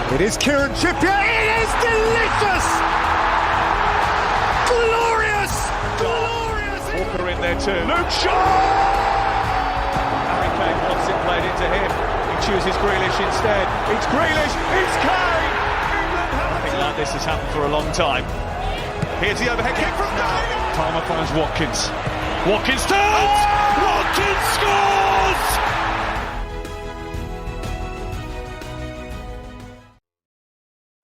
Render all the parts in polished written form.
It is Kieran Trippier. It is delicious! Glorious! Glorious! Walker in there too. Luke Shaw! Harry Kane wants it played into him. He chooses Grealish instead. It's Grealish! It's Kane! Nothing like this has happened for a long time. Here's the overhead kick from Kane! Palmer finds Watkins. Watkins turns! Watkins scores!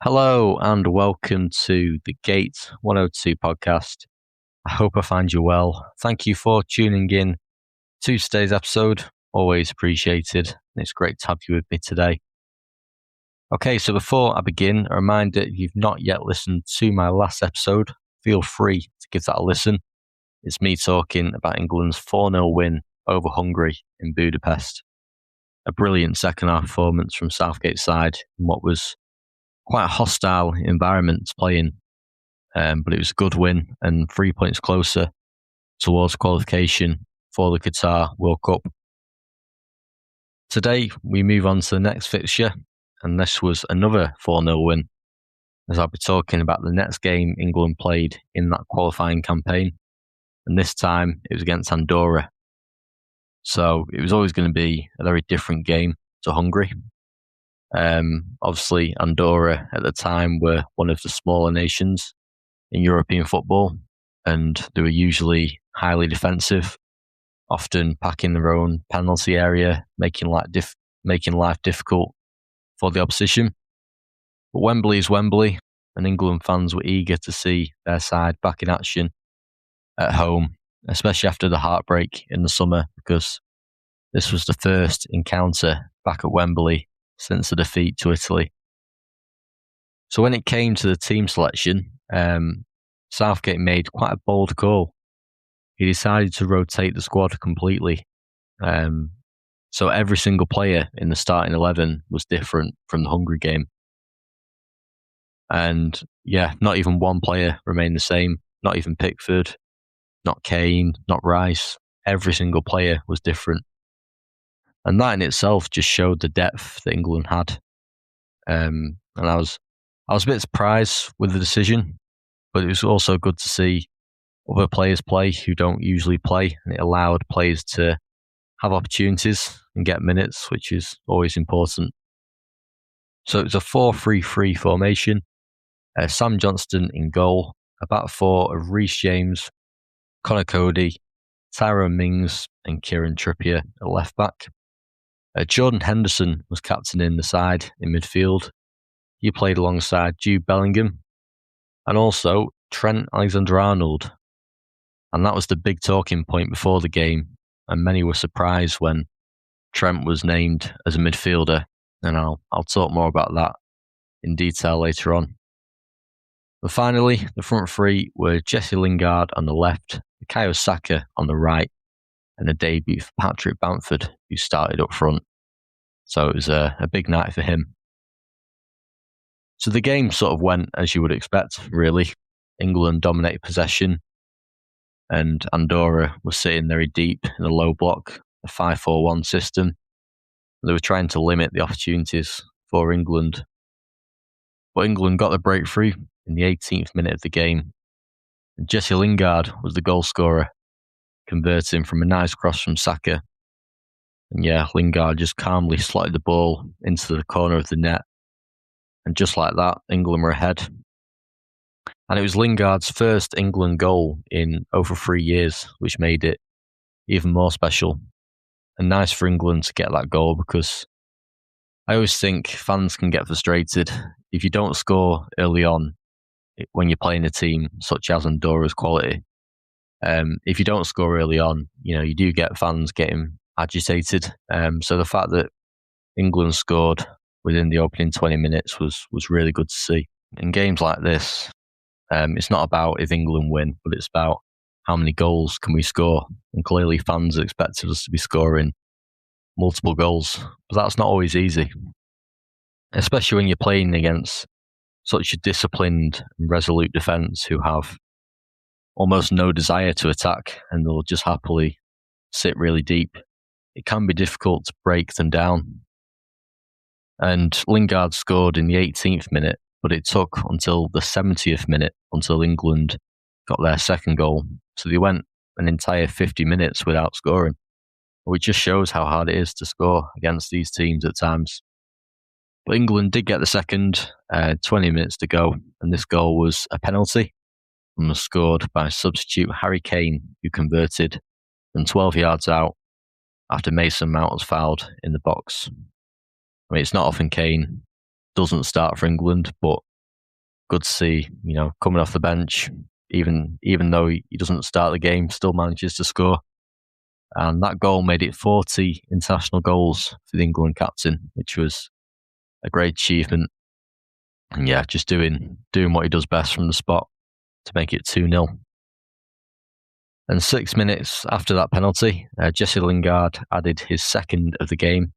Hello and welcome to the Gate 102 podcast. I hope I find you well. Thank you for tuning in to today's episode. Always appreciated. And it's great to have you with me today. Okay, so before I begin, a reminder, if you've not yet listened to my last episode, feel free to give that a listen. It's me talking about England's 4-0 win over Hungary in Budapest. A brilliant second half performance from Southgate's side in what was quite a hostile environment to play in, but it was a good win and 3 points closer towards qualification for the Qatar World Cup. Today, we move on to the next fixture, and this was another 4-0 win, as I'll be talking about the next game England played in that qualifying campaign, and this time it was against Andorra. So it was always going to be a very different game to Hungary. Obviously, Andorra at the time were one of the smaller nations in European football, and they were usually highly defensive, often packing their own penalty area, making life difficult for the opposition. But Wembley is Wembley, and England fans were eager to see their side back in action at home, especially after the heartbreak in the summer, because this was the first encounter back at Wembley since the defeat to Italy. So when it came to the team selection, Southgate made quite a bold call. He decided to rotate the squad completely. So every single player in the starting 11 was different from the Hungary game. And yeah, not even one player remained the same, not even Pickford, not Kane, not Rice. Every single player was different. And that in itself just showed the depth that England had. And I was a bit surprised with the decision, but it was also good to see other players play who don't usually play, and it allowed players to have opportunities and get minutes, which is always important. So it was a 4-3-3 formation. Sam Johnston in goal, a back four of Reece James, Conor Cody, Tyrone Mings and Kieran Trippier at left back. Jordan Henderson was captaining the side in midfield. He played alongside Jude Bellingham and also Trent Alexander-Arnold. And that was the big talking point before the game, and many were surprised when Trent was named as a midfielder, and I'll talk more about that in detail later on. But finally, the front three were Jesse Lingard on the left, Bukayo Saka on the right, and a debut for Patrick Bamford, who started up front. So it was a big night for him. So the game sort of went as you would expect, really. England dominated possession, and Andorra was sitting very deep in the low block, a 5-4-1 system. They were trying to limit the opportunities for England. But England got the breakthrough in the 18th minute of the game. And Jesse Lingard was the goal scorer, converting from a nice cross from Saka. And yeah, Lingard just calmly slotted the ball into the corner of the net. And just like that, England were ahead. And it was Lingard's first England goal in over 3 years, which made it even more special. And nice for England to get that goal, because I always think fans can get frustrated if you don't score early on when you're playing a team such as Andorra's quality. If you don't score early on, you do get fans getting agitated. So the fact that England scored within the opening 20 minutes was really good to see. In games like this, it's not about if England win, but it's about how many goals can we score. And clearly fans expected us to be scoring multiple goals, but that's not always easy, especially when you're playing against such a disciplined and resolute defence who have almost no desire to attack, and they'll just happily sit really deep. It can be difficult to break them down. And Lingard scored in the 18th minute, but it took until the 70th minute until England got their second goal. So they went an entire 50 minutes without scoring, which just shows how hard it is to score against these teams at times. But England did get the second, 20 minutes to go, and this goal was a penalty and was scored by substitute Harry Kane, who converted from 12 yards out after Mason Mount was fouled in the box. I mean, it's not often Kane doesn't start for England, but good to see, coming off the bench, even though he doesn't start the game, still manages to score. And that goal made it 40 international goals for the England captain, which was a great achievement. And yeah, just doing what he does best from the spot to make it 2-0. And 6 minutes after that penalty, Jesse Lingard added his second of the game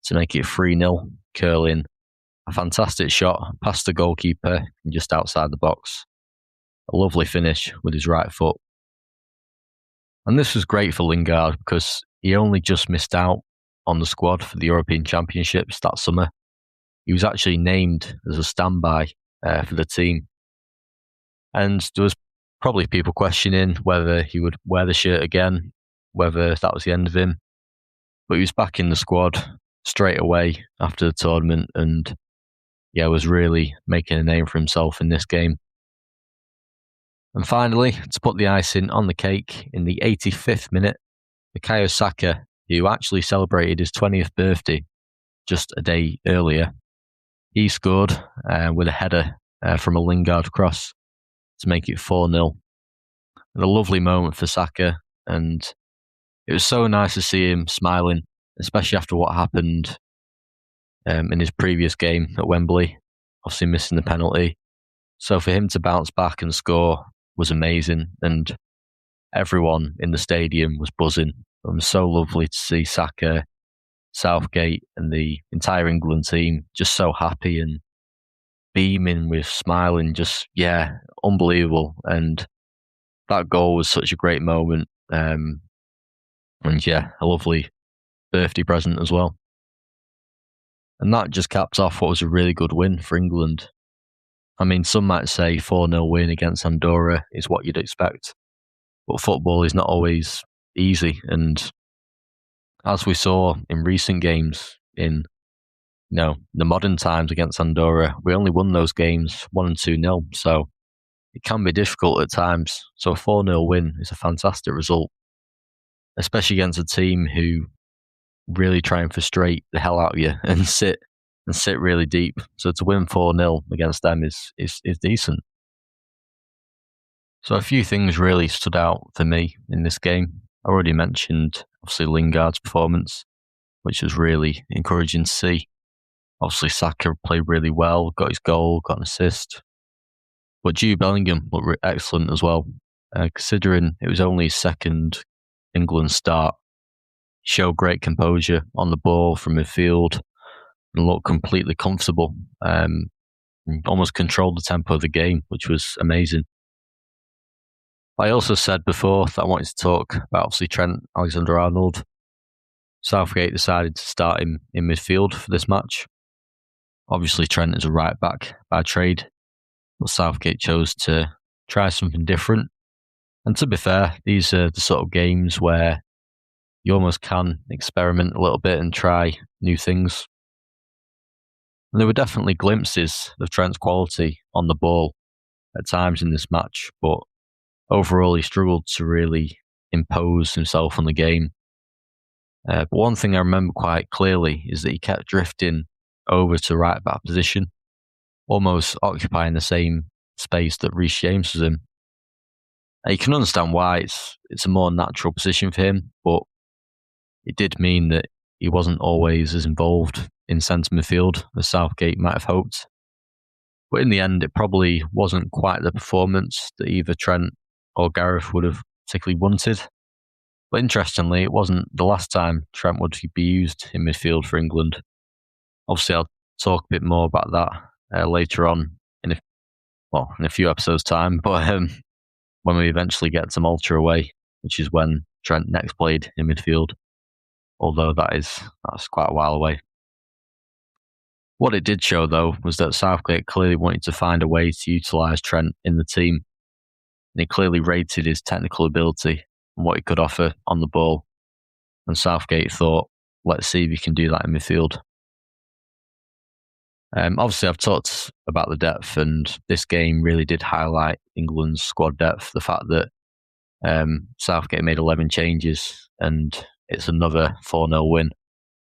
to make it 3-0, curling a fantastic shot past the goalkeeper and just outside the box. A lovely finish with his right foot. And this was great for Lingard because he only just missed out on the squad for the European Championships that summer. He was actually named as a standby for the team. And there was probably people questioning whether he would wear the shirt again, whether that was the end of him. But he was back in the squad straight away after the tournament and was really making a name for himself in this game. And finally, to put the icing on the cake, in the 85th minute, Bukayo Saka, who actually celebrated his 20th birthday just a day earlier, he scored with a header from a Lingard cross to make it 4-0. And a lovely moment for Saka, and it was so nice to see him smiling, especially after what happened in his previous game at Wembley, obviously missing the penalty. So for him to bounce back and score was amazing, and everyone in the stadium was buzzing. It was so lovely to see Saka, Southgate and the entire England team just so happy and beaming with smiling, unbelievable. And that goal was such a great moment. A lovely birthday present as well. And that just capped off what was a really good win for England. I mean, some might say 4-0 win against Andorra is what you'd expect, but football is not always easy. And as we saw in recent games in the modern times against Andorra, we only won those games 1 and 2-0. So it can be difficult at times. So a 4-0 win is a fantastic result, especially against a team who really try and frustrate the hell out of you and sit really deep. So to win 4-0 against them is decent. So a few things really stood out for me in this game. I already mentioned, obviously, Lingard's performance, which was really encouraging to see. Obviously, Saka played really well, got his goal, got an assist. But Jude Bellingham looked excellent as well, considering it was only his second England start. He showed great composure on the ball from midfield and looked completely comfortable. Almost controlled the tempo of the game, which was amazing. I also said before that I wanted to talk about, obviously, Trent Alexander-Arnold. Southgate decided to start him in midfield for this match. Obviously, Trent is a right back by trade, but Southgate chose to try something different. And to be fair, these are the sort of games where you almost can experiment a little bit and try new things. And there were definitely glimpses of Trent's quality on the ball at times in this match, but overall he struggled to really impose himself on the game. But one thing I remember quite clearly is that he kept drifting over to right back position, almost occupying the same space that Reece James was in. And you can understand why it's a more natural position for him, but it did mean that he wasn't always as involved in centre midfield as Southgate might have hoped. But in the end, it probably wasn't quite the performance that either Trent or Gareth would have particularly wanted. But interestingly, it wasn't the last time Trent would be used in midfield for England. Obviously, I'll talk a bit more about that later on in a few episodes' time. But when we eventually get to Malta away, which is when Trent next played in midfield, although that's quite a while away. What it did show, though, was that Southgate clearly wanted to find a way to utilise Trent in the team, and he clearly rated his technical ability and what he could offer on the ball. And Southgate thought, let's see if he can do that in midfield. Obviously, I've talked about the depth, and this game really did highlight England's squad depth. The fact that Southgate made 11 changes and it's another 4-0 win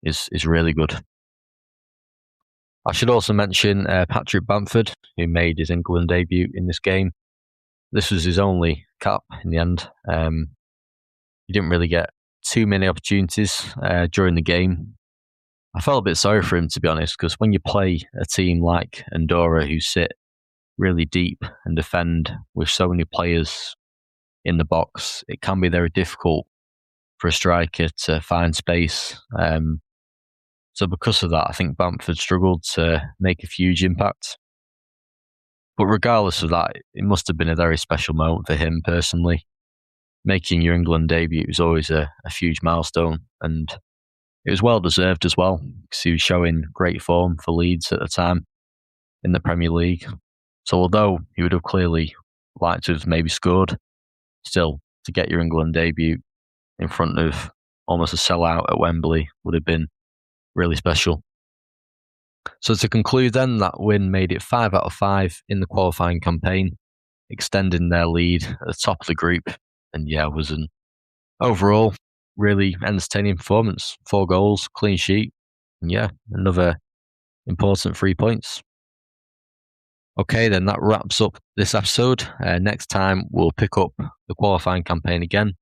is really good. I should also mention Patrick Bamford, who made his England debut in this game. This was his only cap in the end. He didn't really get too many opportunities during the game. I felt a bit sorry for him, to be honest, because when you play a team like Andorra who sit really deep and defend with so many players in the box, it can be very difficult for a striker to find space. So because of that, I think Bamford struggled to make a huge impact. But regardless of that, it must have been a very special moment for him personally. Making your England debut was always a huge milestone, and it was well deserved as well, because he was showing great form for Leeds at the time in the Premier League. So although he would have clearly liked to have maybe scored, still, to get your England debut in front of almost a sellout at Wembley would have been really special. So to conclude then, that win made it 5 out of 5 in the qualifying campaign, extending their lead at the top of the group. And yeah, it was an overall really entertaining performance. 4 goals, clean sheet, and yeah, another important 3 points. Okay, then that wraps up this episode. Next time we'll pick up the qualifying campaign again,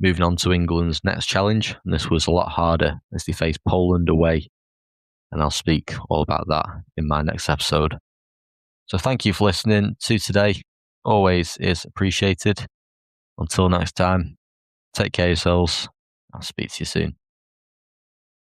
moving on to England's next challenge, and this was a lot harder as they faced Poland away, and I'll speak all about that in my next episode. So thank you for listening to today. Always is appreciated. Until next time, take care of yourselves. I'll speak to you soon.